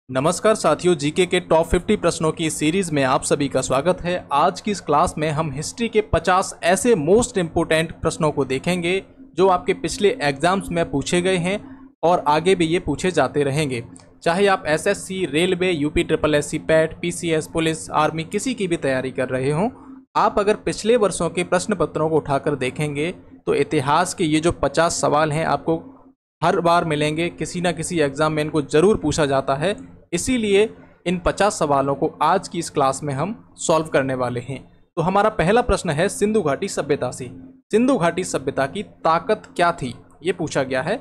नमस्कार साथियों, जीके के टॉप 50 प्रश्नों की सीरीज में आप सभी का स्वागत है। आज की इस क्लास में हम हिस्ट्री के 50 ऐसे मोस्ट इम्पोर्टेंट प्रश्नों को देखेंगे जो आपके पिछले एग्जाम्स में पूछे गए हैं और आगे भी ये पूछे जाते रहेंगे। चाहे आप SSC, railway, UP triple SC, PAT, PCS, police, army किसी की भी तैयारी कर रहे हों, आप अगर पिछले वर्षों के प्रश्न पत्रों को उठाकर देखेंगे तो इतिहास के ये जो 50 सवाल हैं आपको हर बार मिलेंगे। किसी ना किसी एग्जाम में इनको जरूर पूछा जाता है, इसीलिए इन 50 सवालों को आज की इस क्लास में हम सॉल्व करने वाले हैं। तो हमारा पहला प्रश्न है सिंधु घाटी सभ्यता से। सिंधु घाटी सभ्यता की ताकत क्या थी, ये पूछा गया है।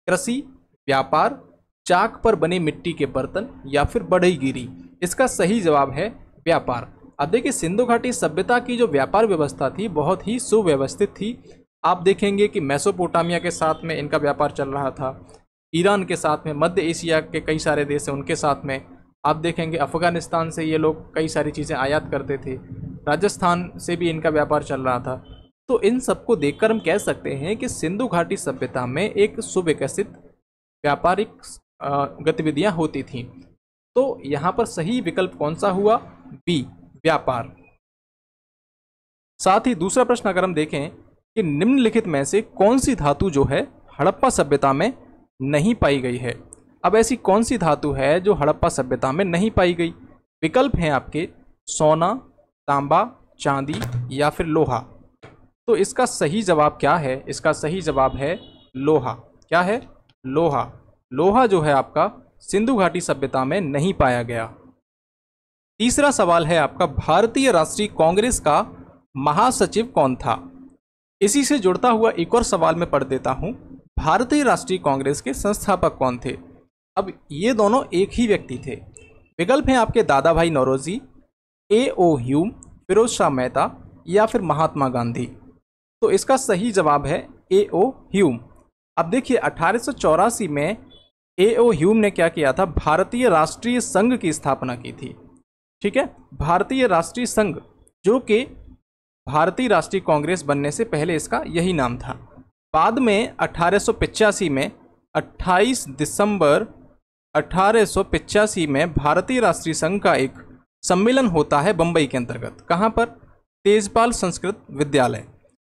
कृषि, व्यापार, चाक पर बने मिट्टी के बर्तन या फिर बढ़ईगिरी। इसका सही जवाब है व्यापार। अब देखिए, सिंधु घाटी सभ्यता की जो व्यापार व्यवस्था थी बहुत ही सुव्यवस्थित थी। आप देखेंगे कि मेसोपोटामिया के साथ में इनका व्यापार चल रहा था, ईरान के साथ में, मध्य एशिया के कई सारे देश हैं उनके साथ में। आप देखेंगे अफगानिस्तान से ये लोग कई सारी चीज़ें आयात करते थे, राजस्थान से भी इनका व्यापार चल रहा था। तो इन सबको देखकर हम कह सकते हैं कि सिंधु घाटी सभ्यता में एक सुविकसित व्यापारिक गतिविधियां होती थीं। तो यहाँ पर सही विकल्प कौन सा हुआ? बी, व्यापार। साथ ही दूसरा प्रश्न अगर हम देखें कि निम्नलिखित में से कौन सी धातु जो है हड़प्पा सभ्यता में नहीं पाई गई है। अब ऐसी कौन सी धातु है जो हड़प्पा सभ्यता में नहीं पाई गई? विकल्प हैं आपके सोना, तांबा, चांदी या फिर लोहा। तो इसका सही जवाब क्या है? इसका सही जवाब है लोहा। क्या है? लोहा। लोहा जो है आपका सिंधु घाटी सभ्यता में नहीं पाया गया। तीसरा सवाल है आपका, भारतीय राष्ट्रीय कांग्रेस का महासचिव कौन था? इसी से जुड़ता हुआ एक और सवाल मैं पढ़ देता हूं। भारतीय राष्ट्रीय कांग्रेस के संस्थापक कौन थे? अब ये दोनों एक ही व्यक्ति थे। विकल्प हैं आपके दादा भाई नौरोजी, A.O. ह्यूम, फिरोज शाह मेहता या फिर महात्मा गांधी। तो इसका सही जवाब है A.O. ह्यूम। अब देखिए, 1884 में A.O. ह्यूम ने क्या किया था? भारतीय राष्ट्रीय संघ की स्थापना की थी। ठीक है, भारतीय राष्ट्रीय संघ, जो कि भारतीय राष्ट्रीय कांग्रेस बनने से पहले इसका यही नाम था। बाद में 1885 में 28 दिसंबर 1885 में भारतीय राष्ट्रीय संघ का एक सम्मेलन होता है बम्बई के अंतर्गत। कहाँ पर? तेजपाल संस्कृत विद्यालय।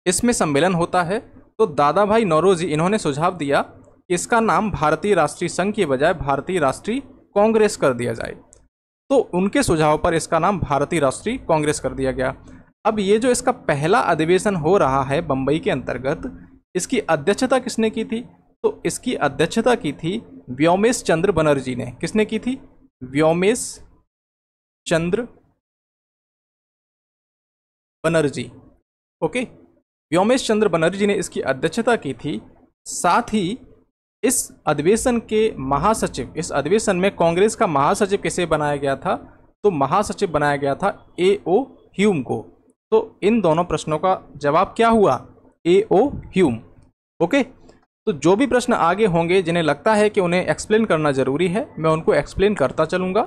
इसमें सम्मेलन होता है। तो दादा भाई नौरोजी इन्होंने सुझाव दिया कि इसका नाम भारतीय राष्ट्रीय संघ के बजाय भारतीय राष्ट्रीय कांग्रेस कर दिया जाए। तो उनके सुझाव पर इसका नाम भारतीय राष्ट्रीय कांग्रेस कर दिया गया। अब ये जो इसका पहला अधिवेशन हो रहा है बम्बई के अंतर्गत, इसकी अध्यक्षता किसने की थी? तो इसकी अध्यक्षता की थी व्योमेश चंद्र बनर्जी ने। किसने की थी? व्योमेश चंद्र बनर्जी। ओके, व्योमेश चंद्र बनर्जी ने इसकी अध्यक्षता की थी। साथ ही इस अधिवेशन के महासचिव, इस अधिवेशन में कांग्रेस का महासचिव किसे बनाया गया था? तो महासचिव बनाया गया था A.O. ह्यूम को। तो इन दोनों प्रश्नों का जवाब क्या हुआ? A.O. ह्यूम। ओके, तो जो भी प्रश्न आगे होंगे जिन्हें लगता है कि उन्हें एक्सप्लेन करना जरूरी है, मैं उनको एक्सप्लेन करता चलूंगा।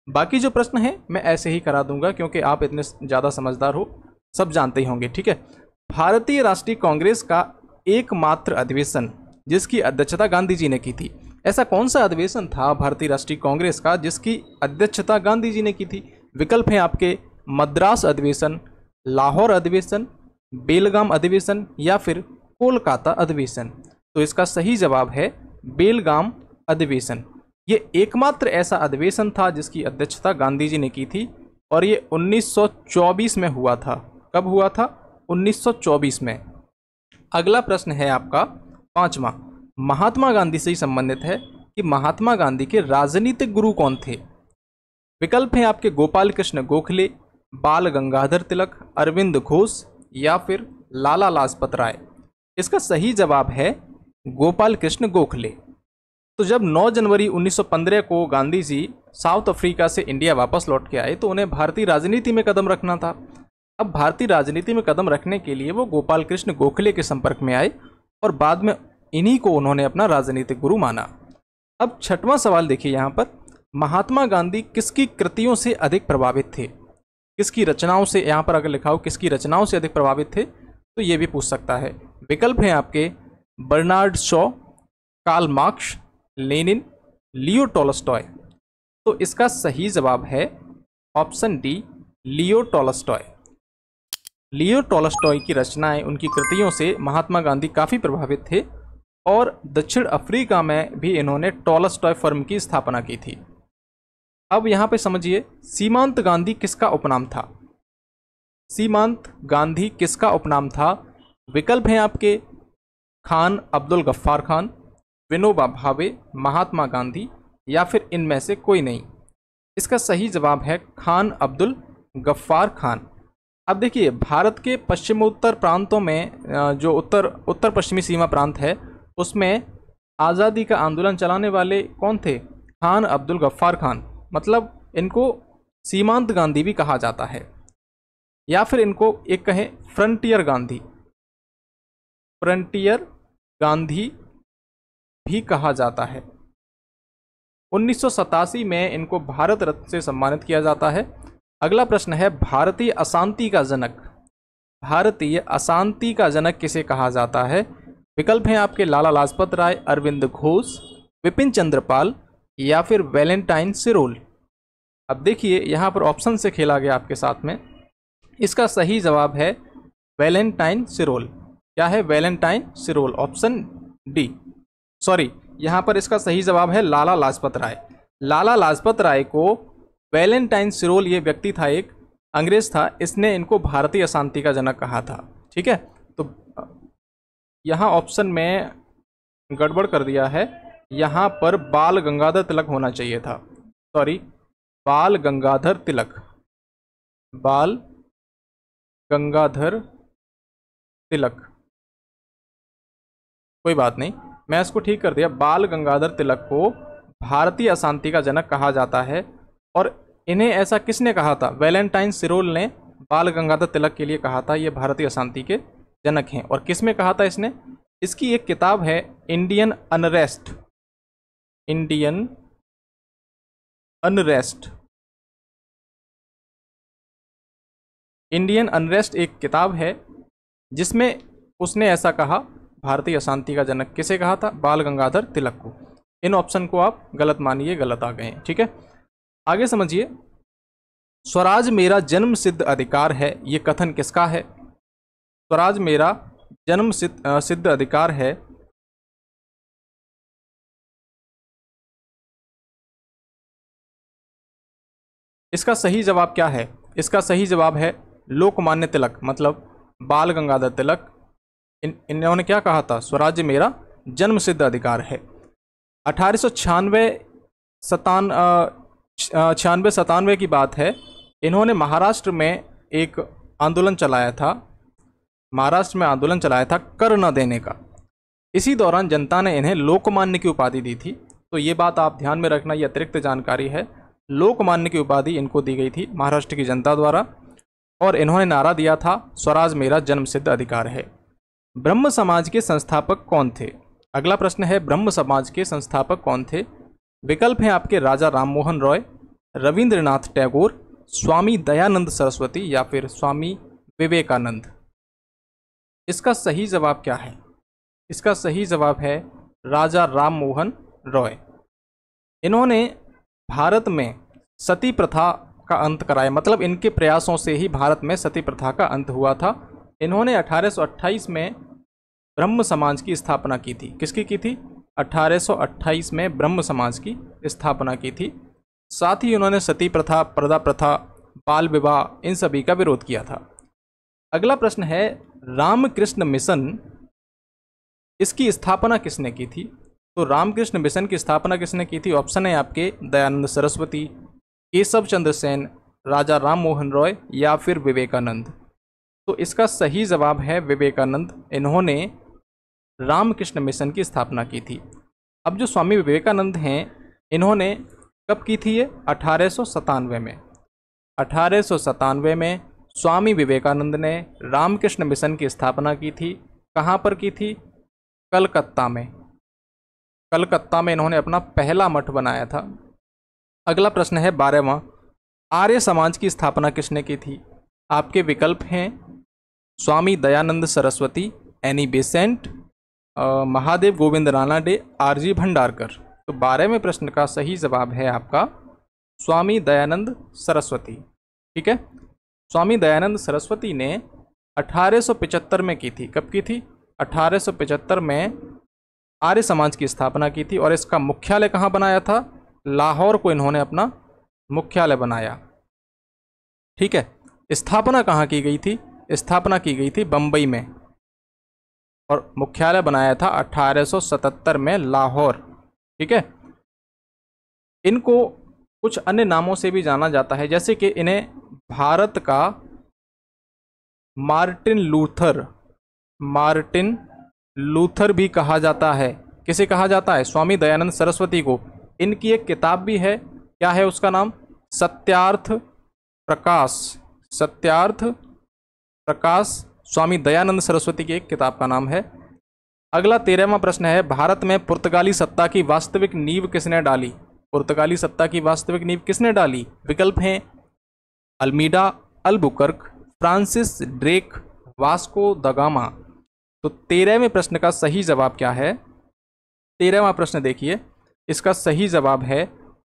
बाकी जो प्रश्न हैं मैं ऐसे ही करा दूंगा, क्योंकि आप इतने ज़्यादा समझदार हो, सब जानते ही होंगे। ठीक है, भारतीय राष्ट्रीय कांग्रेस का एकमात्र अधिवेशन जिसकी अध्यक्षता गांधी जी ने की थी, ऐसा कौन सा अधिवेशन था भारतीय राष्ट्रीय कांग्रेस का जिसकी अध्यक्षता गांधी जी ने की थी? विकल्प हैं आपके मद्रास अधिवेशन, लाहौर अधिवेशन, बेलगाम अधिवेशन या फिर कोलकाता अधिवेशन। तो इसका सही जवाब है बेलगाम अधिवेशन। ये एकमात्र ऐसा अधिवेशन था जिसकी अध्यक्षता गांधी जी ने की थी और ये 1924 में हुआ था। कब हुआ था? 1924 में। अगला प्रश्न है आपका पांचवा, महात्मा गांधी से ही संबंधित है कि महात्मा गांधी के राजनीतिक गुरु कौन थे? विकल्प हैं आपके गोपाल कृष्ण गोखले, बाल गंगाधर तिलक, अरविंद घोष या फिर लाला लाजपत राय। इसका सही जवाब है गोपाल कृष्ण गोखले। तो जब 9 जनवरी 1915 को गांधी जी साउथ अफ्रीका से इंडिया वापस लौट के आए तो उन्हें भारतीय राजनीति में कदम रखना था। अब भारतीय राजनीति में कदम रखने के लिए वो गोपाल कृष्ण गोखले के संपर्क में आए और बाद में इन्हीं को उन्होंने अपना राजनीतिक गुरु माना। अब छठवां सवाल देखिए, यहाँ पर महात्मा गांधी किसकी कृतियों से अधिक प्रभावित थे? किसकी रचनाओं से? यहाँ पर अगर लिखा हो किसकी रचनाओं से अधिक प्रभावित थे तो ये भी पूछ सकता है। विकल्प हैं आपके Bernard Shaw, Karl Marx, Lenin, Leo Tolstoy. तो इसका सही जवाब है option D, Leo Tolstoy. Leo Tolstoy की रचनाएं, उनकी कृतियों से महात्मा गांधी काफ़ी प्रभावित थे और दक्षिण अफ्रीका में भी इन्होंने टॉलस्टॉय फर्म की स्थापना की थी। अब यहाँ पे समझिए, सीमांत गांधी किसका उपनाम था? सीमांत गांधी किसका उपनाम था? विकल्प हैं आपके खान अब्दुल गफ्फार खान, विनोबा भावे, महात्मा गांधी या फिर इनमें से कोई नहीं। इसका सही जवाब है खान अब्दुल गफ्फार खान। अब देखिए, भारत के पश्चिमोत्तर प्रांतों में जो उत्तर पश्चिमी सीमा प्रांत है, उसमें आज़ादी का आंदोलन चलाने वाले कौन थे? खान अब्दुल गफ्फार खान। मतलब इनको सीमांत गांधी भी कहा जाता है, या फिर इनको एक कहें फ्रंटियर गांधी, फ्रंटियर गांधी भी कहा जाता है। 1987 में इनको भारत रत्न से सम्मानित किया जाता है। अगला प्रश्न है, भारतीय अशांति का जनक, भारतीय अशांति का जनक किसे कहा जाता है? विकल्प हैं आपके लाला लाजपत राय, अरविंद घोष, विपिन चंद्र पाल या फिर वैलेंटाइन सिरोल। अब देखिए, यहाँ पर ऑप्शन से खेला गया आपके साथ में। इसका सही जवाब है वैलेंटाइन सिरोल। क्या है? Valentine सिरोल, option D. सॉरी, यहाँ पर इसका सही जवाब है लाला लाजपत राय। लाला लाजपत राय को वैलेंटाइन सिरोल, ये व्यक्ति था, एक अंग्रेज था, इसने इनको भारतीय अशांति का जनक कहा था। ठीक है, तो यहाँ ऑप्शन में गड़बड़ कर दिया है, यहाँ पर बाल गंगाधर तिलक होना चाहिए था। सॉरी, बाल गंगाधर तिलक, बाल गंगाधर तिलक, कोई बात नहीं, मैं इसको ठीक कर दिया। बाल गंगाधर तिलक को भारतीय अशांति का जनक कहा जाता है। और इन्हें ऐसा किसने कहा था? वैलेंटाइन सिरोल ने बाल गंगाधर तिलक के लिए कहा था, ये भारतीय अशांति के जनक हैं। और किस में कहा था इसने? इसकी एक किताब है Indian unrest, Indian unrest, Indian unrest एक किताब है जिसमें उसने ऐसा कहा, भारतीय अशांति का जनक किसे कहा था? बाल गंगाधर तिलक को। इन ऑप्शन को आप गलत मानिए, गलत आ गए हैं। ठीक है, आगे समझिए, स्वराज मेरा जन्म सिद्ध अधिकार है, ये कथन किसका है? स्वराज मेरा जन्म सिद्ध अधिकार है, इसका सही जवाब क्या है? इसका सही जवाब है लोकमान्य तिलक, मतलब बाल गंगाधर तिलक। इन्होंने क्या कहा था? स्वराज्य मेरा जन्म सिद्ध अधिकार है। 1896-97 की बात है, इन्होंने महाराष्ट्र में एक आंदोलन चलाया था, महाराष्ट्र में आंदोलन चलाया था कर न देने का। इसी दौरान जनता ने इन्हें लोकमान्य की उपाधि दी थी। तो ये बात आप ध्यान में रखना, ये अतिरिक्त जानकारी है। लोकमान्य की उपाधि इनको दी गई थी महाराष्ट्र की जनता द्वारा, और इन्होंने नारा दिया था स्वराज मेरा जन्म सिद्ध अधिकार है। ब्रह्म समाज के संस्थापक कौन थे? अगला प्रश्न है, ब्रह्म समाज के संस्थापक कौन थे? विकल्प हैं आपके राजा राममोहन रॉय, रविंद्रनाथ टैगोर, स्वामी दयानंद सरस्वती या फिर स्वामी विवेकानंद। इसका सही जवाब क्या है? इसका सही जवाब है राजा राममोहन रॉय। इन्होंने भारत में सती प्रथा का अंत कराया, मतलब इनके प्रयासों से ही भारत में सती प्रथा का अंत हुआ था। इन्होंने 1828 में ब्रह्म समाज की स्थापना की थी। किसकी की थी? 1828 में ब्रह्म समाज की स्थापना की थी। साथ ही उन्होंने सती प्रथा, पर्दा प्रथा, बाल विवाह, इन सभी का विरोध किया था। अगला प्रश्न है, रामकृष्ण मिशन, इसकी स्थापना किसने की थी? तो रामकृष्ण मिशन की स्थापना किसने की थी? ऑप्शन है आपके दयानंद सरस्वती, केशव चंद्र सेन, राजा राममोहन रॉय या फिर विवेकानंद। तो इसका सही जवाब है विवेकानंद। इन्होंने रामकृष्ण मिशन की स्थापना की थी। अब जो स्वामी विवेकानंद हैं, इन्होंने कब की थी ये? 1897 में। 1897 में स्वामी विवेकानंद ने रामकृष्ण मिशन की स्थापना की थी। कहाँ पर की थी? कलकत्ता में। कलकत्ता में इन्होंने अपना पहला मठ बनाया था। अगला प्रश्न है 12वां, आर्य समाज की स्थापना किसने की थी? आपके विकल्प हैं Swami Dayanand Saraswati, Annie Besant, Mahadev Govind Ranade, R G Bhandarkar. तो 12वें प्रश्न का सही जवाब है आपका स्वामी दयानंद सरस्वती। ठीक है, स्वामी दयानंद सरस्वती ने 1875 में की थी। कब की थी? 1875 में आर्य समाज की स्थापना की थी और इसका मुख्यालय कहाँ बनाया था? लाहौर को इन्होंने अपना मुख्यालय बनाया। ठीक है, स्थापना कहाँ की गई थी? स्थापना की गई थी बम्बई में और मुख्यालय बनाया था 1877 में लाहौर। ठीक है, इनको कुछ अन्य नामों से भी जाना जाता है, जैसे कि इन्हें भारत का मार्टिन लूथर भी कहा जाता है। किसे कहा जाता है? स्वामी दयानंद सरस्वती को। इनकी एक किताब भी है, क्या है उसका नाम? सत्यार्थ प्रकाश। स्वामी दयानंद सरस्वती की एक किताब का नाम है। अगला 13वां प्रश्न है, भारत में पुर्तगाली सत्ता की वास्तविक नींव किसने डाली? पुर्तगाली सत्ता की वास्तविक नींव किसने डाली? विकल्प हैं Almeida, Albuquerque, Francis Drake, Vasco the gamma. तो 13वें प्रश्न का सही जवाब क्या है? 13वां प्रश्न देखिए, इसका सही जवाब है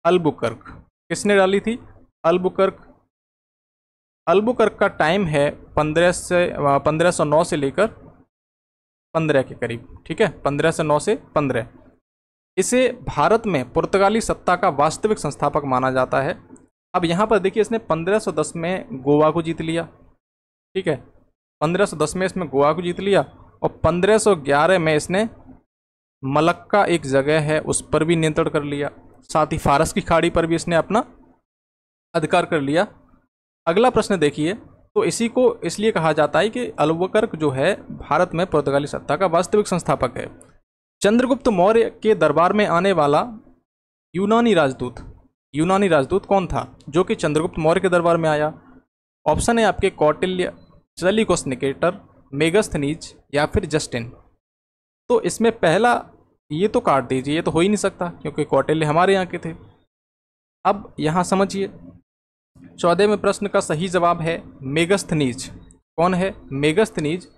अल्बुकर्क। किसने डाली थी? अल्बुकर्क। अल्बुकर्क का टाइम है 1509 से लेकर 15 के करीब। ठीक है, 15 से 9 से 15। इसे भारत में पुर्तगाली सत्ता का वास्तविक संस्थापक माना जाता है। अब यहाँ पर देखिए, इसने 1510 में गोवा को जीत लिया। ठीक है, 1510 में इसमें गोवा को जीत लिया और 1511 में इसने मलक्का एक जगह है उस पर भी नियंत्रण कर लिया। साथ ही फारस की खाड़ी पर भी इसने अपना अधिकार कर लिया। अगला प्रश्न देखिए, तो इसी को इसलिए कहा जाता है कि अल्बुकर्क जो है भारत में पुर्तगाली सत्ता का वास्तविक संस्थापक है। चंद्रगुप्त मौर्य के दरबार में आने वाला यूनानी राजदूत कौन था जो कि चंद्रगुप्त मौर्य के दरबार में आया? ऑप्शन है आपके कौटिल्य, सेल्यूकस निकेटर, मेगस्थनीज या फिर जस्टिन। तो इसमें पहला ये तो काट दीजिए, ये तो हो ही नहीं सकता क्योंकि कौटिल्य हमारे यहाँ के थे। अब यहाँ समझिए, 14वें प्रश्न का सही जवाब है मेगस्थनीज। कौन है? मेगस्थनीज,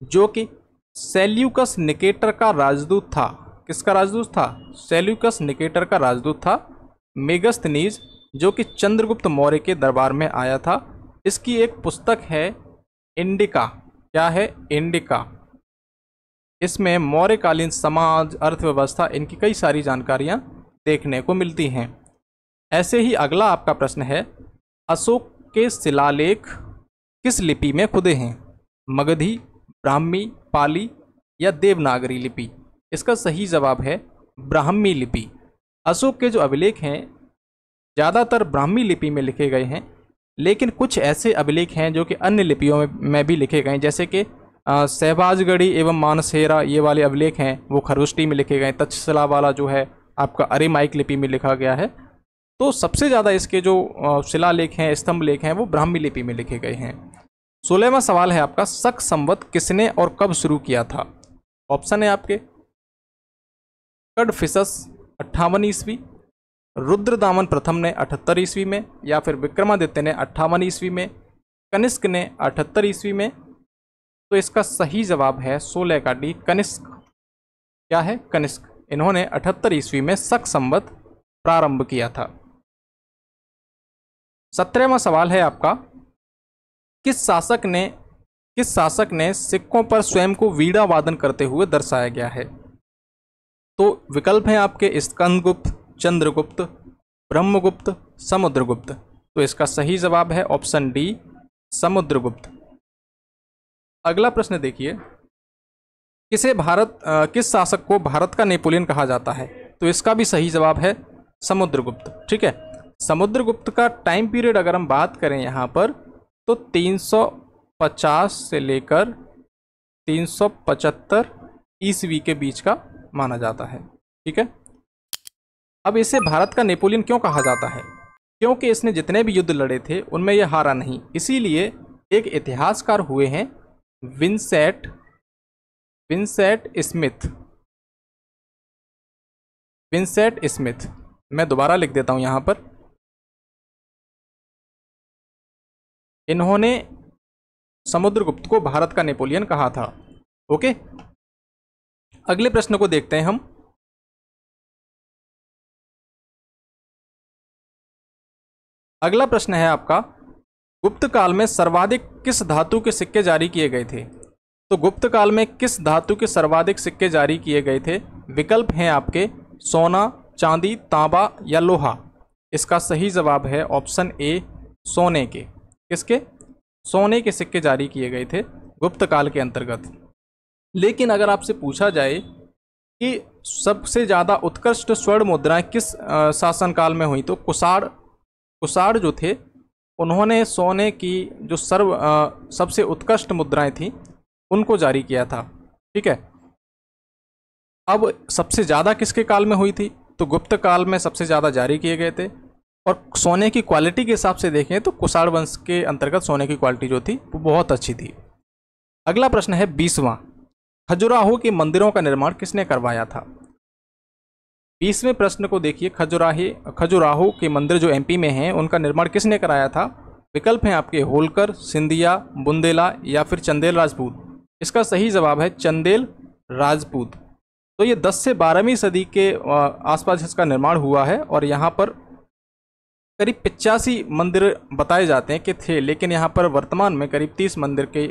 जो कि सेल्यूकस निकेटर का राजदूत था। किसका राजदूत था? सेल्यूकस निकेटर का राजदूत था मेगस्थनीज, जो कि चंद्रगुप्त मौर्य के दरबार में आया था। इसकी एक पुस्तक है इंडिका। क्या है? इंडिका। इसमें मौर्यकालीन समाज, अर्थव्यवस्था, इनकी कई सारी जानकारियां देखने को मिलती हैं। ऐसे ही अगला आपका प्रश्न है, अशोक के शिलालेख किस लिपि में खुदे हैं? मगधी, ब्राह्मी, पाली या देवनागरी लिपि? इसका सही जवाब है ब्राह्मी लिपि। अशोक के जो अभिलेख हैं ज़्यादातर ब्राह्मी लिपि में लिखे गए हैं, लेकिन कुछ ऐसे अभिलेख हैं जो कि अन्य लिपियों में भी लिखे गए हैं, जैसे कि सहबाजगढ़ी एवं मानसेरा, ये वाले अभिलेख हैं वो खरगोष्ठी में लिखे गए। तक्षशिला वाला जो है आपका अरेमाइक लिपि में लिखा गया है। तो सबसे ज़्यादा इसके जो शिलालेख हैं, स्तंभ लेख हैं, वो ब्राह्मी लिपि में लिखे गए हैं। 16वां सवाल है आपका, शक संवत किसने और कब शुरू किया था? ऑप्शन है आपके कडफिसस 58 ईस्वी, रुद्रदामन प्रथम ने 78 ईस्वी में, या फिर विक्रमादित्य ने 58 ईस्वी में, कनिष्क ने 78 ईस्वी में। तो इसका सही जवाब है 16 का डी, कनिष्क। क्या है? कनिष्क। इन्होंने 78 ईस्वी में शक संवत प्रारंभ किया था। 17वां सवाल है आपका, किस शासक ने सिक्कों पर स्वयं को वीणा वादन करते हुए दर्शाया गया है? तो विकल्प हैं आपके स्कंदगुप्त, चंद्रगुप्त, ब्रह्मगुप्त, समुद्रगुप्त। तो इसका सही जवाब है ऑप्शन डी, समुद्रगुप्त। अगला प्रश्न देखिए, किस शासक को भारत का नेपोलियन कहा जाता है? तो इसका भी सही जवाब है समुद्रगुप्त। ठीक है, समुद्रगुप्त का टाइम पीरियड अगर हम बात करें यहाँ पर, तो 350 से लेकर 375 ईस्वी के बीच का माना जाता है। ठीक है, अब इसे भारत का नेपोलियन क्यों कहा जाता है? क्योंकि इसने जितने भी युद्ध लड़े थे उनमें यह हारा नहीं। इसीलिए एक इतिहासकार हुए हैं विंसेंट स्मिथ। मैं दोबारा लिख देता हूं यहां पर। इन्होंने समुद्रगुप्त को भारत का नेपोलियन कहा था। ओके, अगले प्रश्न को देखते हैं हम। अगला प्रश्न है आपका, गुप्त काल में सर्वाधिक किस धातु के सिक्के जारी किए गए थे? तो गुप्त काल में किस धातु के सर्वाधिक सिक्के जारी किए गए थे? विकल्प हैं आपके सोना, चांदी, तांबा या लोहा। इसका सही जवाब है ऑप्शन ए, सोने के। किसके? सोने के सिक्के जारी किए गए थे गुप्त काल के अंतर्गत। लेकिन अगर आपसे पूछा जाए कि सबसे ज़्यादा उत्कृष्ट स्वर्ण मुद्राएं किस शासनकाल में हुई, तो कुषाण जो थे उन्होंने सोने की जो सबसे उत्कृष्ट मुद्राएं थी उनको जारी किया था। ठीक है, अब सबसे ज़्यादा किसके काल में हुई थी? तो गुप्त काल में सबसे ज़्यादा जारी किए गए थे। और सोने की क्वालिटी के हिसाब से देखें तो कुषाण वंश के अंतर्गत सोने की क्वालिटी जो थी वो बहुत अच्छी थी। अगला प्रश्न है 20वां, खजुराहो के मंदिरों का निर्माण किसने करवाया था? 20वें प्रश्न को देखिए, खजुराहो के मंदिर जो एमपी में हैं उनका निर्माण किसने कराया था? विकल्प हैं आपके होलकर, सिंधिया, बुंदेला या फिर चंदेल राजपूत। इसका सही जवाब है चंदेल राजपूत। तो ये 10 से 12वीं सदी के आसपास इसका निर्माण हुआ है और यहाँ पर करीब 85 मंदिर बताए जाते हैं कि थे, लेकिन यहाँ पर वर्तमान में करीब 30 मंदिर के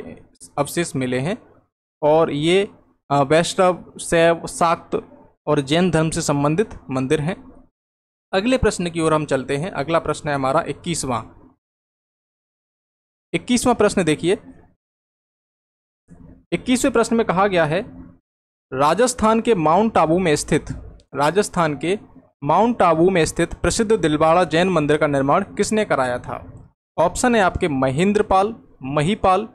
अवशेष मिले हैं और ये वैष्णव, शैव, शाक्त और जैन धर्म से संबंधित मंदिर हैं। अगले प्रश्न की ओर हम चलते हैं। अगला प्रश्न है हमारा 21वां। 21वां प्रश्न देखिए, 21वें प्रश्न में कहा गया है, राजस्थान के माउंट आबू में स्थित प्रसिद्ध दिलवाड़ा जैन मंदिर का निर्माण किसने कराया था? ऑप्शन है आपके महेंद्रपाल, महिपाल,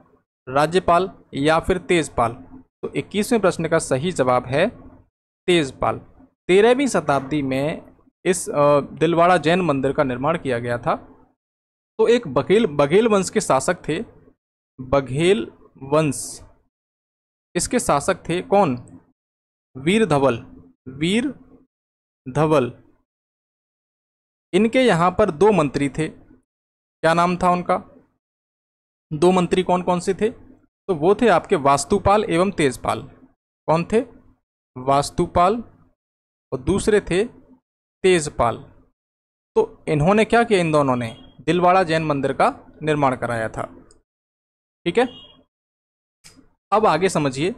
राज्यपाल या फिर तेजपाल। तो 21वें प्रश्न का सही जवाब है तेजपाल। 13वीं शताब्दी में इस दिलवाड़ा जैन मंदिर का निर्माण किया गया था। तो एक बघेल वंश के शासक थे, बघेल वंश, इसके शासक थे कौन? वीर धवल। इनके यहाँ पर 2 मंत्री थे। क्या नाम था उनका? 2 मंत्री कौन कौन से थे? तो वो थे आपके वास्तुपाल एवं तेजपाल। कौन थे? वास्तुपाल और दूसरे थे तेजपाल। तो इन्होंने क्या किया? इन दोनों ने दिलवाड़ा जैन मंदिर का निर्माण कराया था। ठीक है, अब आगे समझिए।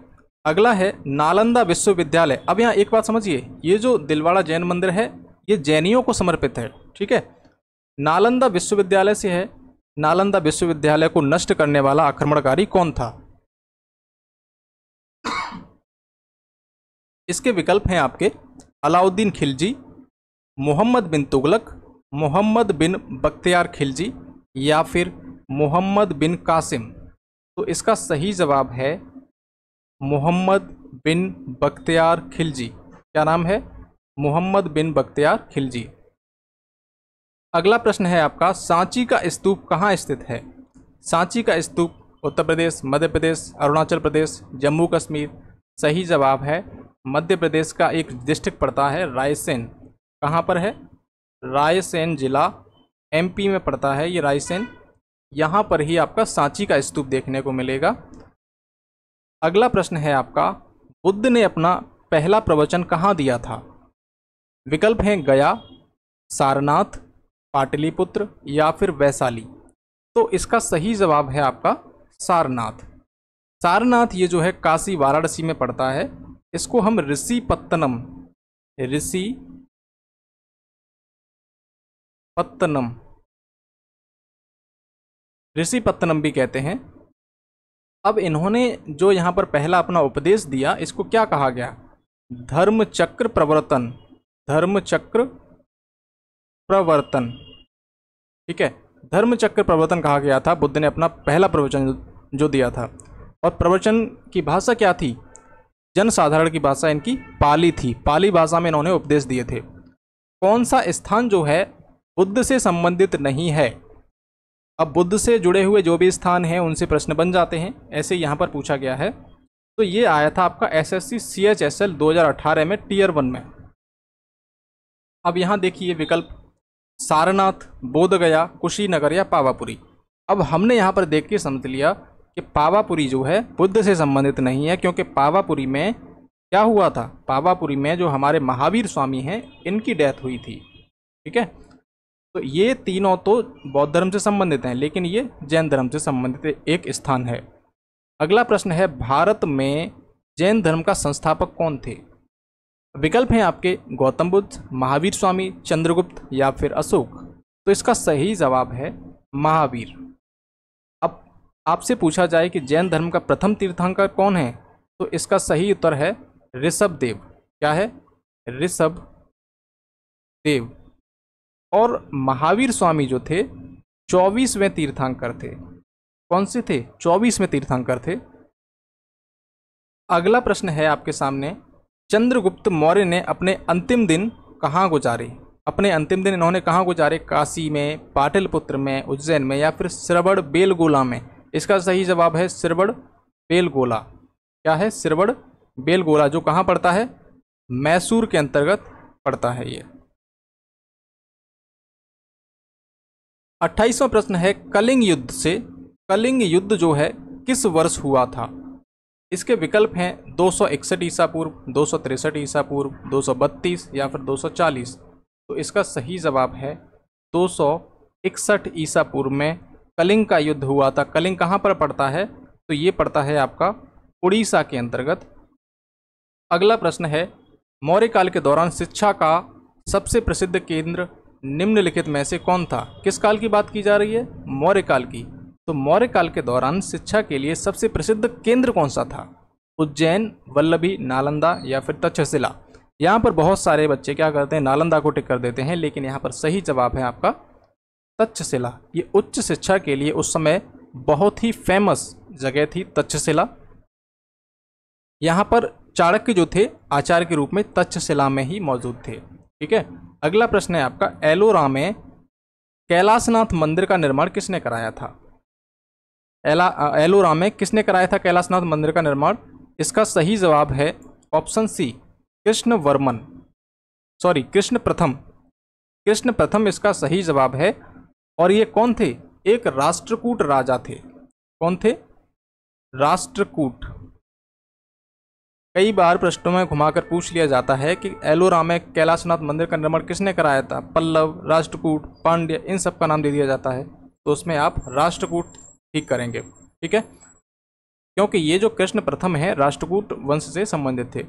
अगला है नालंदा विश्वविद्यालय। अब यहाँ एक बात समझिए, ये जो दिलवाड़ा जैन मंदिर है ये जैनियों को समर्पित है। ठीक है, नालंदा विश्वविद्यालय से है। नालंदा विश्वविद्यालय को नष्ट करने वाला आक्रमणकारी कौन था? इसके विकल्प हैं आपके अलाउद्दीन खिलजी, मोहम्मद बिन तुगलक, मोहम्मद बिन बख्तियार खिलजी या फिर मोहम्मद बिन कासिम। तो इसका सही जवाब है मोहम्मद बिन बख्तियार खिलजी। क्या नाम है? मोहम्मद बिन बख्तियार खिलजी। अगला प्रश्न है आपका, सांची का स्तूप कहाँ स्थित है? सांची का स्तूप उत्तर प्रदेश, मध्य प्रदेश, अरुणाचल प्रदेश, जम्मू कश्मीर। सही जवाब है मध्य प्रदेश का एक डिस्ट्रिक्ट पड़ता है रायसेन। कहाँ पर है? रायसेन जिला एमपी में पड़ता है ये रायसेन। यहाँ पर ही आपका सांची का स्तूप देखने को मिलेगा। अगला प्रश्न है आपका, बुद्ध ने अपना पहला प्रवचन कहाँ दिया था? विकल्प हैं गया, सारनाथ, पाटलिपुत्र या फिर वैशाली। तो इसका सही जवाब है आपका सारनाथ। सारनाथ ये जो है काशी वाराणसी में पड़ता है। इसको हम ऋषिपत्तनम भी कहते हैं। अब इन्होंने जो यहाँ पर पहला अपना उपदेश दिया, इसको क्या कहा गया? धर्मचक्र प्रवर्तन। ठीक है, धर्मचक्र प्रवर्तन कहा गया था। बुद्ध ने अपना पहला प्रवचन जो दिया था। और प्रवचन की भाषा क्या थी? जनसाधारण की भाषा इनकी पाली थी। पाली भाषा में इन्होंने उपदेश दिए थे। कौन सा स्थान जो है बुद्ध से संबंधित नहीं है? अब बुद्ध से जुड़े हुए जो भी स्थान हैं उनसे प्रश्न बन जाते हैं, ऐसे यहाँ पर पूछा गया है। तो ये आया था आपका SSC CHSL 2018 में Tier 1 में। अब यहाँ देखिए विकल्प सारनाथ, बोधगया, कुशीनगर या पावापुरी। अब हमने यहाँ पर देख के समझ लिया कि पावापुरी जो है बुद्ध से संबंधित नहीं है, क्योंकि पावापुरी में क्या हुआ था? पावापुरी में जो हमारे महावीर स्वामी हैं इनकी डेथ हुई थी। ठीक है, तो ये तीनों तो बौद्ध धर्म से संबंधित हैं, लेकिन ये जैन धर्म से संबंधित एक स्थान है। अगला प्रश्न है, भारत में जैन धर्म का संस्थापक कौन थे? विकल्प हैं आपके गौतम बुद्ध, महावीर स्वामी, चंद्रगुप्त या फिर अशोक। तो इसका सही जवाब है महावीर। अब आपसे पूछा जाए कि जैन धर्म का प्रथम तीर्थंकर कौन है, तो इसका सही उत्तर है ऋषभदेव। क्या है? ऋषभदेव। और महावीर स्वामी जो थे 24वें तीर्थंकर थे। कौन से थे? 24वें तीर्थंकर थे। अगला प्रश्न है आपके सामने, चंद्रगुप्त मौर्य ने अपने अंतिम दिन कहाँ गुजारे? अपने अंतिम दिन इन्होंने कहाँ गुजारे? काशी में, पाटलिपुत्र में, उज्जैन में या फिर श्रवण बेलगोला में। इसका सही जवाब है श्रवण बेलगोला। क्या है? श्रवण बेलगोला, जो कहाँ पड़ता है? मैसूर के अंतर्गत पड़ता है ये। 28वां प्रश्न है, कलिंग युद्ध जो है किस वर्ष हुआ था? इसके विकल्प हैं 261 ईसा पूर्व, 263 ईसा पूर्व, 232 या फिर 240। तो इसका सही जवाब है 261 ईसा पूर्व में कलिंग का युद्ध हुआ था। कलिंग कहाँ पर पड़ता है? तो ये पड़ता है आपका उड़ीसा के अंतर्गत। अगला प्रश्न है, मौर्य काल के दौरान शिक्षा का सबसे प्रसिद्ध केंद्र निम्नलिखित में से कौन था? किस काल की बात की जा रही है? मौर्य काल की। तो मौर्य काल के दौरान शिक्षा के लिए सबसे प्रसिद्ध केंद्र कौन सा था? उज्जैन, वल्लभी, नालंदा या फिर तक्षशिला। यहाँ पर बहुत सारे बच्चे क्या करते हैं? नालंदा को टिक कर देते हैं, लेकिन यहाँ पर सही जवाब है आपका तक्षशिला। ये उच्च शिक्षा के लिए उस समय बहुत ही फेमस जगह थी तक्षशिला। यहाँ पर चाणक्य जो थे आचार्य के रूप में तक्षशिला में ही मौजूद थे। ठीक है। अगला प्रश्न है आपका, एलोरा में कैलाशनाथ मंदिर का निर्माण किसने कराया था? एलोरा में किसने कराया था कैलाशनाथ मंदिर का निर्माण? इसका सही जवाब है ऑप्शन सी, कृष्ण प्रथम इसका सही जवाब है। और ये कौन थे? एक राष्ट्रकूट राजा थे। कौन थे? राष्ट्रकूट। कई बार प्रश्नों में घुमाकर पूछ लिया जाता है कि एलोरा में कैलाशनाथ मंदिर का निर्माण किसने कराया था? पल्लव, राष्ट्रकूट, पांड्य, इन सब का नाम दे दिया जाता है। तो उसमें आप राष्ट्रकूट ठीक करेंगे। ठीक है, क्योंकि ये जो कृष्ण प्रथम है राष्ट्रकूट वंश से संबंधित थे।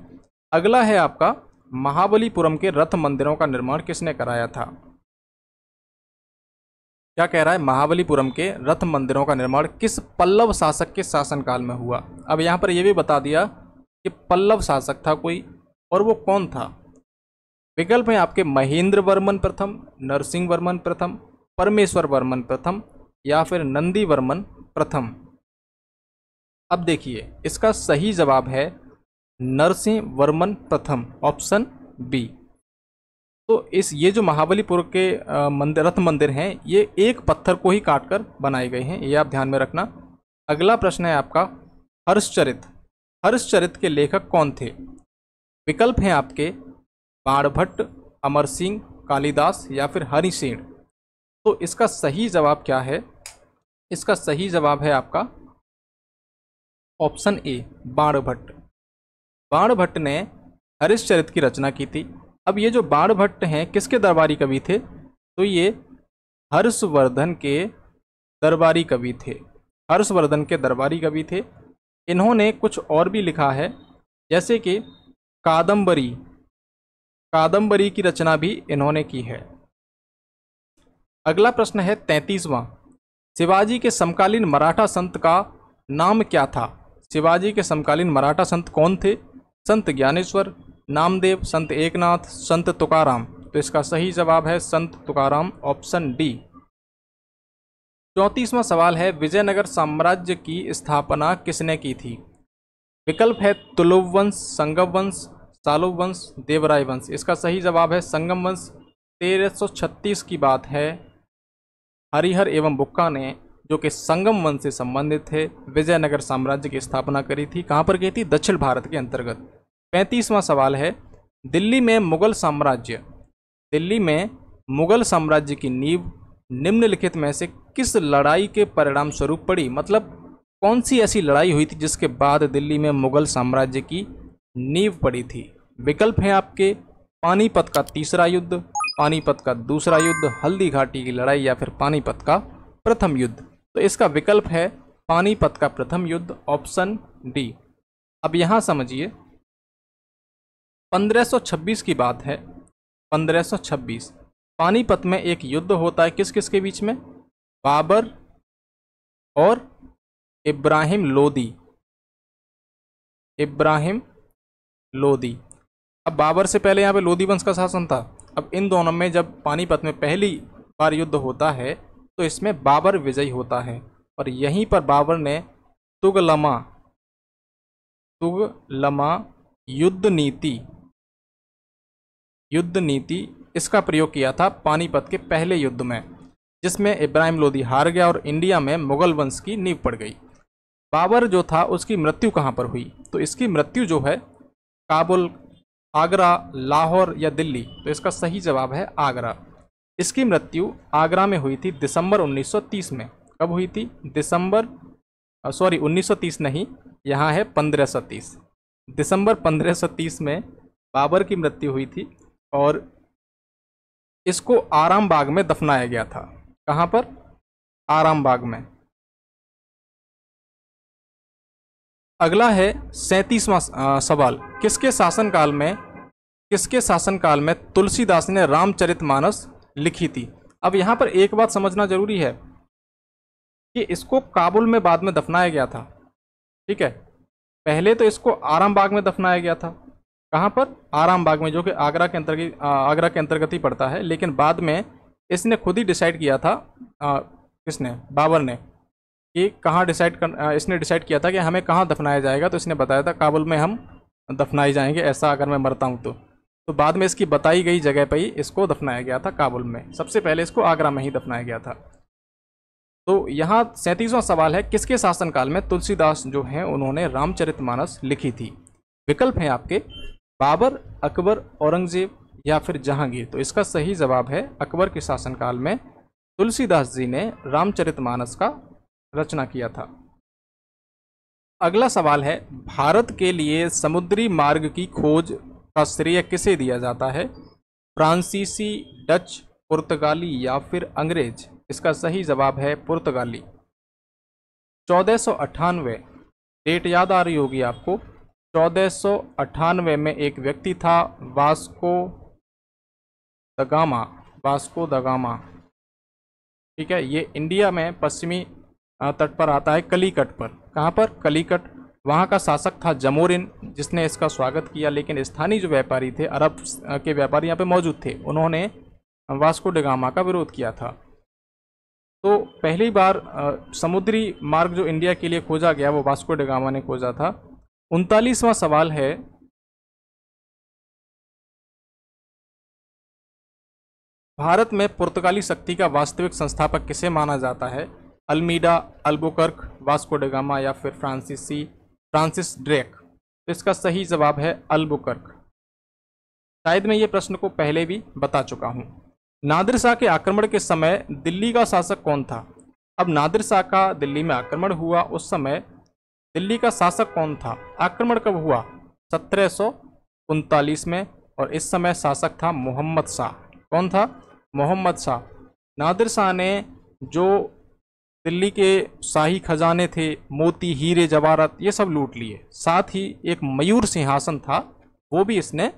अगला है आपका, महाबलीपुरम के रथ मंदिरों का निर्माण किसने कराया था? क्या कह रहा है? महाबलीपुरम के रथ मंदिरों का निर्माण किस पल्लव शासक के शासनकाल में हुआ? अब यहाँ पर यह भी बता दिया कि पल्लव शासक था कोई, और वो कौन था? विकल्प हैं आपके महेंद्र वर्मन प्रथम, नरसिंह वर्मन प्रथम, परमेश्वर वर्मन प्रथम या फिर नंदी वर्मन प्रथम। अब देखिए, इसका सही जवाब है नरसिंह वर्मन प्रथम, ऑप्शन बी। तो ये जो महाबलीपुर के रथ मंदिर हैं, ये एक पत्थर को ही काटकर बनाए गए हैं, ये आप ध्यान में रखना। अगला प्रश्न है आपका, हर्षचरित के लेखक कौन थे? विकल्प हैं आपके बाणभट्ट, अमर सिंह, कालिदास या फिर हरिसेन। तो इसका सही जवाब क्या है? इसका सही जवाब है आपका ऑप्शन ए, बाणभट्ट। बाणभट्ट ने हरिश्चरित की रचना की थी। अब ये जो बाणभट्ट हैं किसके दरबारी कवि थे? तो ये हर्षवर्धन के दरबारी कवि थे। हर्षवर्धन के दरबारी कवि थे। इन्होंने कुछ और भी लिखा है, जैसे कि कादम्बरी की रचना भी इन्होंने की है। अगला प्रश्न है 33वां, शिवाजी के समकालीन मराठा संत का नाम क्या था? शिवाजी के समकालीन मराठा संत कौन थे? संत ज्ञानेश्वर, नामदेव, संत एकनाथ, संत तुकाराम। तो इसका सही जवाब है संत तुकाराम, ऑप्शन डी। 34वां सवाल है, विजयनगर साम्राज्य की स्थापना किसने की थी? विकल्प है तुलुव वंश, संगम वंश, सालुव वंश, देवराय वंश। इसका सही जवाब है संगम वंश। 1336 की बात है, हरिहर एवं बुक्का ने, जो कि संगम वंश से संबंधित थे, विजयनगर साम्राज्य की स्थापना करी थी। कहाँ पर की थी? दक्षिण भारत के अंतर्गत। 35वां सवाल है, दिल्ली में मुगल साम्राज्य की नींव निम्नलिखित में से किस लड़ाई के परिणाम स्वरूप पड़ी? मतलब कौन सी ऐसी लड़ाई हुई थी जिसके बाद दिल्ली में मुगल साम्राज्य की नींव पड़ी थी? विकल्प हैं आपके पानीपत का तीसरा युद्ध, पानीपत का दूसरा युद्ध, हल्दी घाटी की लड़ाई या फिर पानीपत का प्रथम युद्ध। तो इसका विकल्प है पानीपत का प्रथम युद्ध, ऑप्शन डी। अब यहां समझिए 1526 की बात है। 1526 पानीपत में एक युद्ध होता है, किस किस के बीच में? बाबर और इब्राहिम लोदी। इब्राहिम लोदी। अब बाबर से पहले यहाँ पे लोदी वंश का शासन था। अब इन दोनों में जब पानीपत में पहली बार युद्ध होता है तो इसमें बाबर विजयी होता है और यहीं पर बाबर ने तुगलमा युद्ध नीति इसका प्रयोग किया था पानीपत के पहले युद्ध में, जिसमें इब्राहिम लोदी हार गया और इंडिया में मुगल वंश की नींव पड़ गई। बाबर जो था उसकी मृत्यु कहाँ पर हुई? तो इसकी मृत्यु जो है काबुल, आगरा, लाहौर या दिल्ली? तो इसका सही जवाब है आगरा। इसकी मृत्यु आगरा में हुई थी दिसंबर 1930 में। कब हुई थी? 1930 नहीं, यहाँ है 1530। दिसंबर 1530 में बाबर की मृत्यु हुई थी और इसको आराम बाग में दफनाया गया था। कहाँ पर? आराम बाग में। अगला है 37वां सवाल। किसके शासनकाल में तुलसीदास ने रामचरितमानस लिखी थी? अब यहाँ पर एक बात समझना जरूरी है कि इसको काबुल में बाद में दफनाया गया था, ठीक है। पहले तो इसको आराम बाग में दफनाया गया था। कहाँ पर? आराम बाग में, जो कि आगरा के अंतर्गत ही पड़ता है। लेकिन बाद में इसने खुद ही डिसाइड किया था, किसने? बाबर ने, कि कहाँ इसने डिसाइड किया था कि हमें कहाँ दफनाया जाएगा। तो इसने बताया था काबुल में हम दफनाए जाएंगे, ऐसा अगर मैं मरता हूँ तो बाद में इसकी बताई गई जगह पर ही इसको दफनाया गया था काबुल में। सबसे पहले इसको आगरा में ही दफनाया गया था। तो यहाँ 37वां सवाल है, किसके शासनकाल में तुलसीदास जो हैं उन्होंने रामचरितमानस लिखी थी? विकल्प हैं आपके बाबर, अकबर, औरंगजेब या फिर जहांगीर। तो इसका सही जवाब है अकबर के शासनकाल में तुलसीदास जी ने रामचरितमानस का रचना किया था। अगला सवाल है, भारत के लिए समुद्री मार्ग की खोज का श्रेय किसे दिया जाता है? फ्रांसीसी, डच, पुर्तगाली या फिर अंग्रेज? इसका सही जवाब है पुर्तगाली। 1498, डेट याद आ रही होगी आपको। 1498 में एक व्यक्ति था वास्को द गामा, ठीक है। ये इंडिया में पश्चिमी तट पर आता है, कलीकट पर। कहाँ पर? कलीकट। वहाँ का शासक था जमोरिन, जिसने इसका स्वागत किया। लेकिन स्थानीय जो व्यापारी थे, अरब के व्यापारी यहाँ पे मौजूद थे, उन्होंने वास्को ड गामा का विरोध किया था। तो पहली बार समुद्री मार्ग जो इंडिया के लिए खोजा गया वो वास्को ड गामा ने खोजा था। 39वां सवाल है, भारत में पुर्तगाली शक्ति का वास्तविक संस्थापक किसे माना जाता है? Almeida, Albuquerque, Vasco da Gama या फिर फ्रांसिस ड्रेक? तो इसका सही जवाब है अल्बुकर्क। शायद मैं ये प्रश्न को पहले भी बता चुका हूँ। नादिर शाह के आक्रमण के समय दिल्ली का शासक कौन था? अब नादिर शाह का दिल्ली में आक्रमण हुआ, उस समय दिल्ली का शासक कौन था? आक्रमण कब हुआ? 1739 में, और इस समय शासक था मोहम्मद शाह। कौन था? मोहम्मद शाह। नादिर शाह ने जो दिल्ली के शाही खजाने थे, मोती, हीरे, जवाहरात, ये सब लूट लिए। साथ ही एक मयूर सिंहासन था, वो भी इसने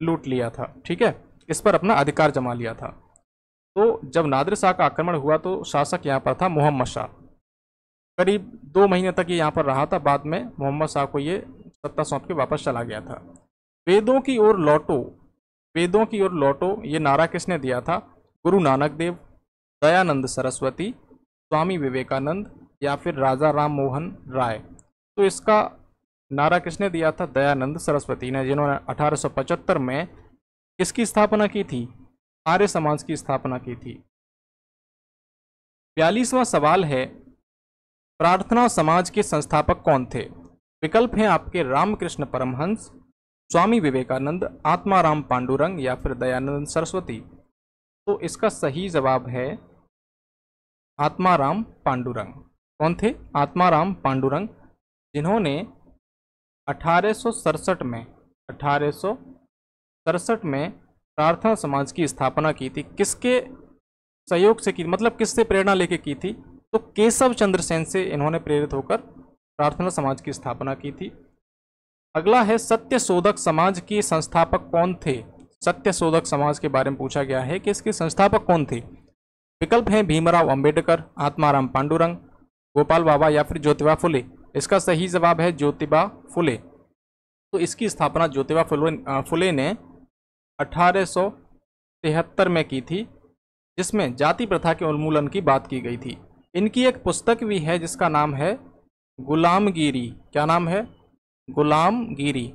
लूट लिया था, ठीक है। इस पर अपना अधिकार जमा लिया था। तो जब नादिर शाह का आक्रमण हुआ तो शासक यहाँ पर था मोहम्मद शाह। करीब 2 महीने तक ये यहाँ पर रहा था। बाद में मोहम्मद शाह को ये सत्ता सौंप के वापस चला गया था। वेदों की ओर लौटो, ये नारा किसने दिया था? गुरु नानक देव, दयानंद सरस्वती, स्वामी विवेकानंद या फिर राजा राम मोहन राय? तो इसका नारा किसने दिया था? दयानंद सरस्वती ने, जिन्होंने 1875 में किसकी स्थापना की थी? आर्य समाज की स्थापना की थी। 42वां सवाल है, प्रार्थना समाज के संस्थापक कौन थे? विकल्प हैं आपके रामकृष्ण परमहंस, स्वामी विवेकानंद, आत्माराम पांडुरंग या फिर दयानंद सरस्वती? तो इसका सही जवाब है आत्माराम पांडुरंग। कौन थे? आत्माराम पांडुरंग, जिन्होंने 1867 में प्रार्थना समाज की स्थापना की थी? किसके सहयोग से की, मतलब किससे प्रेरणा लेके की थी? तो केशव चंद्र सेन से इन्होंने प्रेरित होकर प्रार्थना समाज की स्थापना की थी। अगला है सत्य शोधक समाज के संस्थापक कौन थे? सत्य शोधक समाज के बारे में पूछा गया है कि इसके संस्थापक कौन थे? विकल्प हैं भीमराव अंबेडकर, आत्माराम पांडुरंग, गोपाल बाबा या फिर ज्योतिबा फुले। इसका सही जवाब है ज्योतिबा फुले। तो इसकी स्थापना ज्योतिबा फुले ने 1873 में की थी, जिसमें जाति प्रथा के उन्मूलन की बात की गई थी। इनकी एक पुस्तक भी है जिसका नाम है गुलामगिरी। क्या नाम है? गुलामगिरी।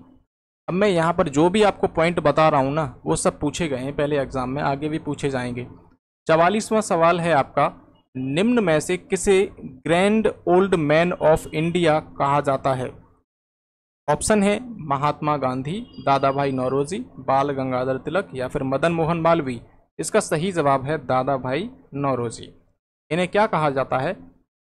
अब मैं यहाँ पर जो भी आपको पॉइंट बता रहा हूँ ना, वो सब पूछे गए हैं पहले एग्जाम में, आगे भी पूछे जाएंगे। 44वां सवाल है आपका, निम्न में से किसे grand old man of India कहा जाता है? ऑप्शन है महात्मा गांधी, दादा भाई नौरोजी, बाल गंगाधर तिलक या फिर मदन मोहन मालवीय। इसका सही जवाब है दादा भाई नौरोजी। इन्हें क्या कहा जाता है?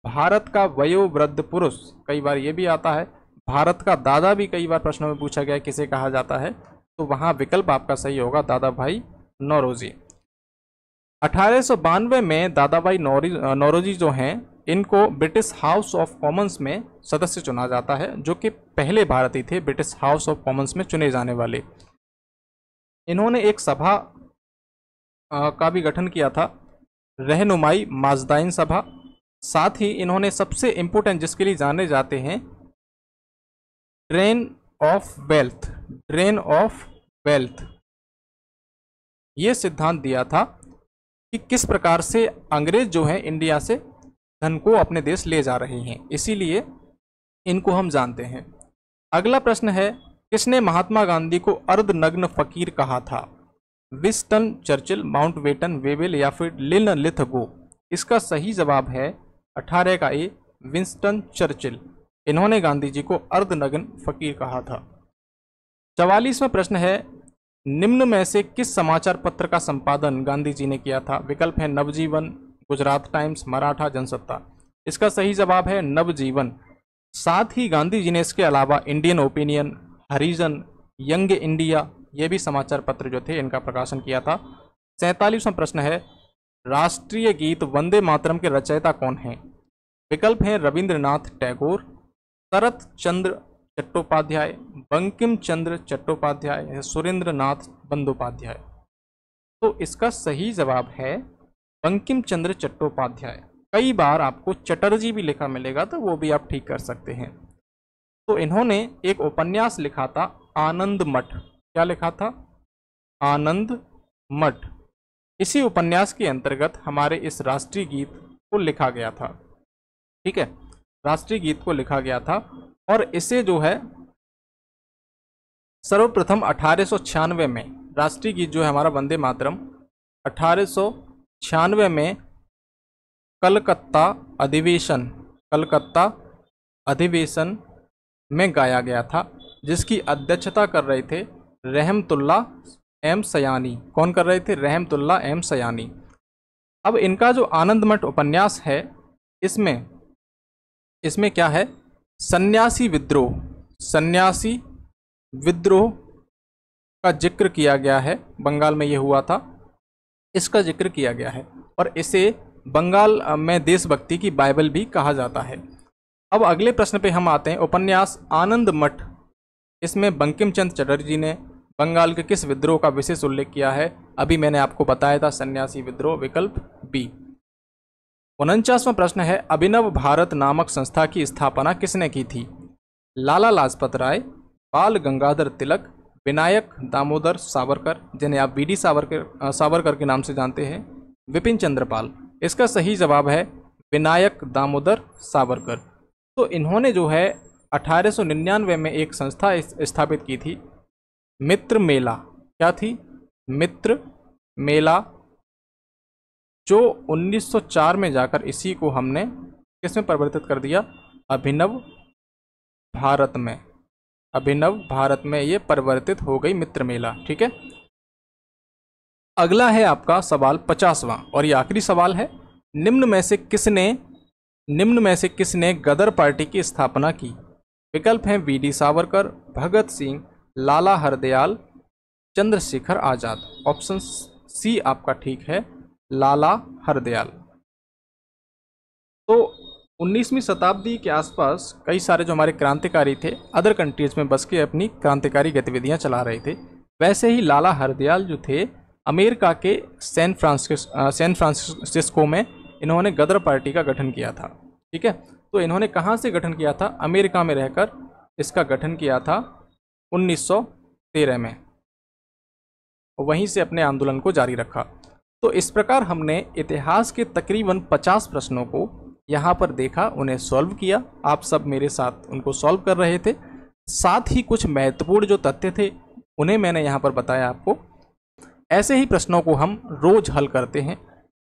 भारत का वयोवृद्ध पुरुष। कई बार ये भी आता है भारत का दादा, भी कई बार प्रश्नों में पूछा गया किसे कहा जाता है, तो वहां विकल्प आपका सही होगा दादा भाई नौरोजी। 1892 में दादा भाई नौरोजी जो हैं, इनको ब्रिटिश हाउस ऑफ कॉमन्स में सदस्य चुना जाता है, जो कि पहले भारतीय थे ब्रिटिश हाउस ऑफ कॉमन्स में चुने जाने वाले। इन्होंने एक सभा का भी गठन किया था, रहनुमाई माजदाइन सभा। साथ ही इन्होंने सबसे इंपोर्टेंट जिसके लिए जाने जाते हैं, ड्रेन ऑफ वेल्थ, ये सिद्धांत दिया था कि किस प्रकार से अंग्रेज जो हैं इंडिया से धन को अपने देश ले जा रहे हैं, इसीलिए इनको हम जानते हैं। अगला प्रश्न है, किसने महात्मा गांधी को अर्धनग्न फकीर कहा था? विंस्टन चर्चिल, माउंटबेटन, वेबल या फिर लिनलिथगो। इसका सही जवाब है 18 का ए, विंस्टन चर्चिल। इन्होंने गांधी जी को अर्धनग्न फकीर कहा था। 44वां प्रश्न है, निम्न में से किस समाचार पत्र का संपादन गांधी जी ने किया था? विकल्प है नवजीवन, गुजरात टाइम्स, मराठा, जनसत्ता। इसका सही जवाब है नवजीवन। साथ ही गांधी जी ने इसके अलावा इंडियन ओपिनियन, हरिजन, यंग इंडिया, ये भी समाचार पत्र जो थे इनका प्रकाशन किया था। 47वां प्रश्न है, राष्ट्रीय गीत वंदे मातरम के रचयिता कौन हैं? विकल्प हैं रविंद्रनाथ टैगोर, शरत चंद्र चट्टोपाध्याय, बंकिम चंद्र चट्टोपाध्याय या सुरेंद्रनाथ बंदोपाध्याय। तो इसका सही जवाब है बंकिम चंद्र चट्टोपाध्याय। कई बार आपको चटर्जी भी लिखा मिलेगा, तो वो भी आप ठीक कर सकते हैं। तो इन्होंने एक उपन्यास लिखा था आनंद मठ। क्या लिखा था? आनंद मठ। इसी उपन्यास के अंतर्गत हमारे इस राष्ट्रीय गीत को लिखा गया था। ठीक है, राष्ट्रीय गीत को लिखा गया था और इसे जो है सर्वप्रथम 1896 में, राष्ट्रीय गीत जो है हमारा वंदे मातरम 1896 में कलकत्ता अधिवेशन में गाया गया था, जिसकी अध्यक्षता कर रहे थे रहमतुल्ला एम सयानी। कौन कर रहे थे? रहमतुल्ला एम सयानी। अब इनका जो आनंद मठ उपन्यास है, इसमें क्या है? सन्यासी विद्रोह का जिक्र किया गया है। बंगाल में ये हुआ था, इसका जिक्र किया गया है और इसे बंगाल में देशभक्ति की बाइबल भी कहा जाता है। अब अगले प्रश्न पे हम आते हैं। उपन्यास आनंद मठ, इसमें बंकिम चंद्र चटर्जी ने बंगाल के किस विद्रोह का विशेष उल्लेख किया है? अभी मैंने आपको बताया था, सन्यासी विद्रोह, विकल्प बी। 49वां प्रश्न है, अभिनव भारत नामक संस्था की स्थापना किसने की थी? लाला लाजपत राय, बाल गंगाधर तिलक, विनायक दामोदर सावरकर, जिन्हें आप वीडी सावरकर के नाम से जानते हैं, विपिन चंद्र पाल। इसका सही जवाब है विनायक दामोदर सावरकर। तो इन्होंने जो है 1899 में एक संस्था स्थापित की थी, मित्र मेला। क्या थी? मित्र मेला, जो 1904 में जाकर इसी को हमने किसमें परिवर्तित कर दिया? अभिनव भारत में ये परिवर्तित हो गई मित्र मेला। ठीक है, अगला है आपका सवाल 50वां और ये आखिरी सवाल है। निम्न में से किसने गदर पार्टी की स्थापना की? विकल्प हैं वीडी सावरकर, भगत सिंह, लाला हरदयाल चंद्रशेखर आज़ाद। ऑप्शन सी आपका ठीक है, लाला हरदयाल। तो 19वीं शताब्दी के आसपास कई सारे जो हमारे क्रांतिकारी थे अदर कंट्रीज में बस के अपनी क्रांतिकारी गतिविधियां चला रहे थे। वैसे ही लाला हरदयाल जो थे अमेरिका के सैन फ्रांसिस्को में इन्होंने गदर पार्टी का गठन किया था। ठीक है, तो इन्होंने कहाँ से गठन किया था? अमेरिका में रहकर इसका गठन किया था 1913 में, वहीं से अपने आंदोलन को जारी रखा। तो इस प्रकार हमने इतिहास के तकरीबन 50 प्रश्नों को यहाँ पर देखा, उन्हें सॉल्व किया। आप सब मेरे साथ उनको सॉल्व कर रहे थे। साथ ही कुछ महत्वपूर्ण जो तथ्य थे उन्हें मैंने यहाँ पर बताया आपको। ऐसे ही प्रश्नों को हम रोज हल करते हैं।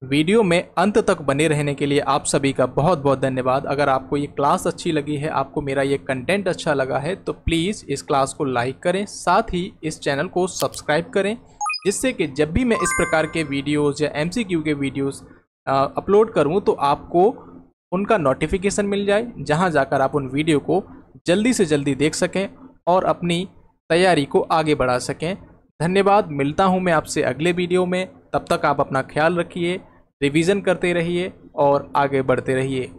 वीडियो में अंत तक बने रहने के लिए आप सभी का बहुत बहुत धन्यवाद। अगर आपको ये क्लास अच्छी लगी है, आपको मेरा ये कंटेंट अच्छा लगा है, तो प्लीज़ इस क्लास को लाइक करें, साथ ही इस चैनल को सब्सक्राइब करें, जिससे कि जब भी मैं इस प्रकार के वीडियोज़ या MCQ के वीडियोज़ अपलोड करूँ तो आपको उनका नोटिफिकेशन मिल जाए, जहां जाकर आप उन वीडियो को जल्दी से जल्दी देख सकें और अपनी तैयारी को आगे बढ़ा सकें। धन्यवाद। मिलता हूं मैं आपसे अगले वीडियो में। तब तक आप अपना ख्याल रखिए, रिवीजन करते रहिए और आगे बढ़ते रहिए।